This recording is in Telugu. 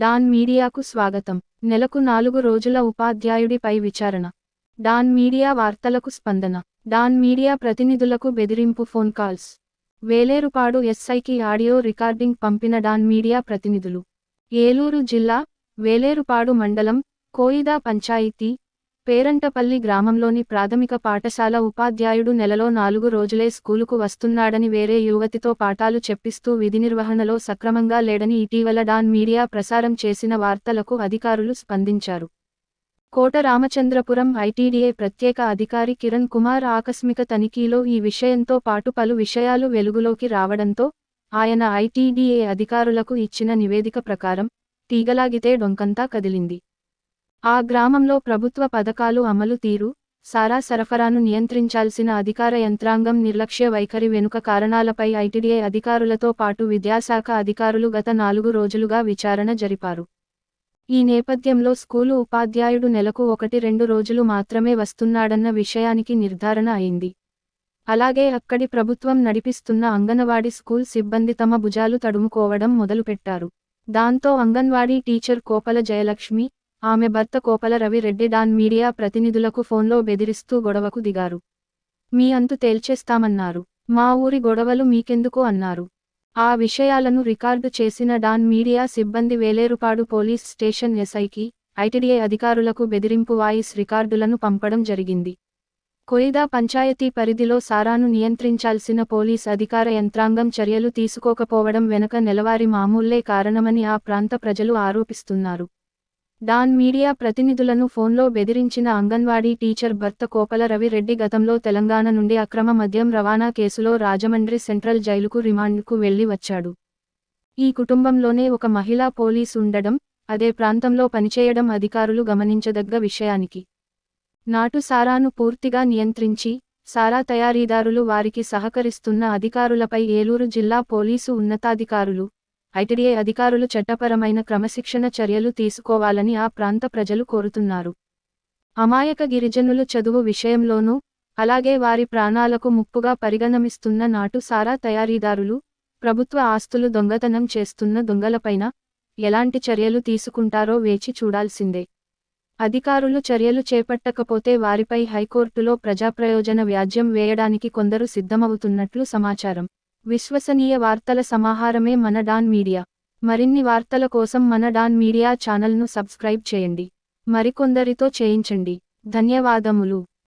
డాన్ మీడియాకు స్వాగతం. నెలకు 4 రోజుల ఉపాధ్యాయుడిపై విచారణ. డాన్ మీడియా వార్తలకు స్పందన. డాన్ మీడియా ప్రతినిధులకు బెదిరింపు ఫోన్ కాల్స్. వేలేరుపాడు ఎస్ఐకి ఆడియో రికార్డింగ్ పంపిన డాన్ మీడియా ప్రతినిధులు. ఏలూరు జిల్లా, వేలేరుపాడు మండలం, కోయిదా పంచాయతీ, పేరంటపల్లి గ్రామంలోని ప్రాథమిక పాఠశాల ఉపాధ్యాయుడు నెలలో 4 రోజులే స్కూలుకు వస్తున్నాడని, వేరే యువతితో పాఠాలు చెప్పిస్తూ విధినిర్వహణలో సక్రమంగా లేడని ఇటీవల డాన్ మీడియా ప్రసారం చేసిన వార్తలకు అధికారులు స్పందించారు. కోట రామచంద్రపురం ఐటీడీఏ ప్రత్యేక అధికారి కిరణ్ కుమార్ ఆకస్మిక తనిఖీలో ఈ విషయంతో పాటు పలు విషయాలు వెలుగులోకి రావడంతో ఆయన ఐటీడీఏ అధికారులకు ఇచ్చిన నివేదిక ప్రకారం తీగలాగితే డొంకంతా కదిలింది. ఆ గ్రామంలో ప్రభుత్వ పథకాలు అమలు తీరు, సారా సరఫరాను నియంత్రించాల్సిన అధికార యంత్రాంగం నిర్లక్ష్య వైఖరి వెనుక కారణాలపై ఐటీడీఏ అధికారులతో పాటు విద్యాశాఖ అధికారులు గత 4 రోజులుగా విచారణ జరిపారు. ఈ నేపథ్యంలో స్కూలు ఉపాధ్యాయుడు నెలకు 1-2 రోజులు మాత్రమే వస్తున్నాడన్న విషయానికి నిర్ధారణ అయింది. అలాగే అక్కడి ప్రభుత్వం నడిపిస్తున్న అంగన్వాడీ స్కూల్ సిబ్బంది తమ భుజాలు తడుముకోవడం మొదలుపెట్టారు. దాంతో అంగన్వాడీ టీచర్ కోపల జయలక్ష్మి, ఆమె భర్త కోపల రవి రెడ్డి డాన్ మీడియా ప్రతినిధులకు ఫోన్లో బెదిరిస్తూ గొడవకు దిగారు. మీ అంతు తేల్చేస్తామన్నారు. మా ఊరి గొడవలు మీకెందుకు అన్నారు. ఆ విషయాలను రికార్డు చేసిన డాన్ మీడియా సిబ్బంది వేలేరుపాడు పోలీస్ స్టేషన్ ఎస్ఐకి, ఐటీడీఏ అధికారులకు బెదిరింపు వాయిస్ రికార్డులను పంపడం జరిగింది. కోయిదా పంచాయతీ పరిధిలో సారాను నియంత్రించాల్సిన పోలీస్ అధికార యంత్రాంగం చర్యలు తీసుకోకపోవడం వెనుక నెలవారీ మామూళ్లే కారణమని ఆ ప్రాంత ప్రజలు ఆరోపిస్తున్నారు. డాన్ మీడియా ప్రతినిధులను ఫోన్లో బెదిరించిన అంగన్వాడీ టీచర్ భర్త కోపల రవి రెడ్డి గతంలో తెలంగాణ నుండి అక్రమ మద్యం రవాణా కేసులో రాజమండ్రి సెంట్రల్ జైలుకు రిమాండ్కు వెళ్లి వచ్చాడు. ఈ కుటుంబంలోనే ఒక మహిళా పోలీసు ఉండడం, అదే ప్రాంతంలో పనిచేయడం అధికారులు గమనించదగ్గ విషయానికి. నాటు సారాను పూర్తిగా నియంత్రించి, సారా తయారీదారులు వారికి సహకరిస్తున్న అధికారులపై ఏలూరు జిల్లా పోలీసు ఉన్నతాధికారులు, ఐటీడీఏ అధికారులు చట్టపరమైన క్రమశిక్షణ చర్యలు తీసుకోవాలని ఆ ప్రాంత ప్రజలు కోరుతున్నారు. అమాయక గిరిజనులు చదువు విషయంలోనూ, అలాగే వారి ప్రాణాలకు ముప్పుగా పరిగణమిస్తున్న నాటు సారా తయారీదారులు, ప్రభుత్వ ఆస్తులు దొంగతనం చేస్తున్న దొంగలపైన ఎలాంటి చర్యలు తీసుకుంటారో వేచి చూడాల్సిందే. అధికారులు చర్యలు చేపట్టకపోతే వారిపై హైకోర్టులో ప్రజాప్రయోజన వ్యాజ్యం వేయడానికి కొందరు సిద్ధమవుతున్నట్లు సమాచారం. విశ్వసనీయ వార్తల సమాహారమే మన డాన్ మీడియా. మరిన్ని వార్తల కోసం మన డాన్ మీడియా ఛానల్ను సబ్స్క్రైబ్ చేయండి. మరికొందరితో చేయించండి. ధన్యవాదములు.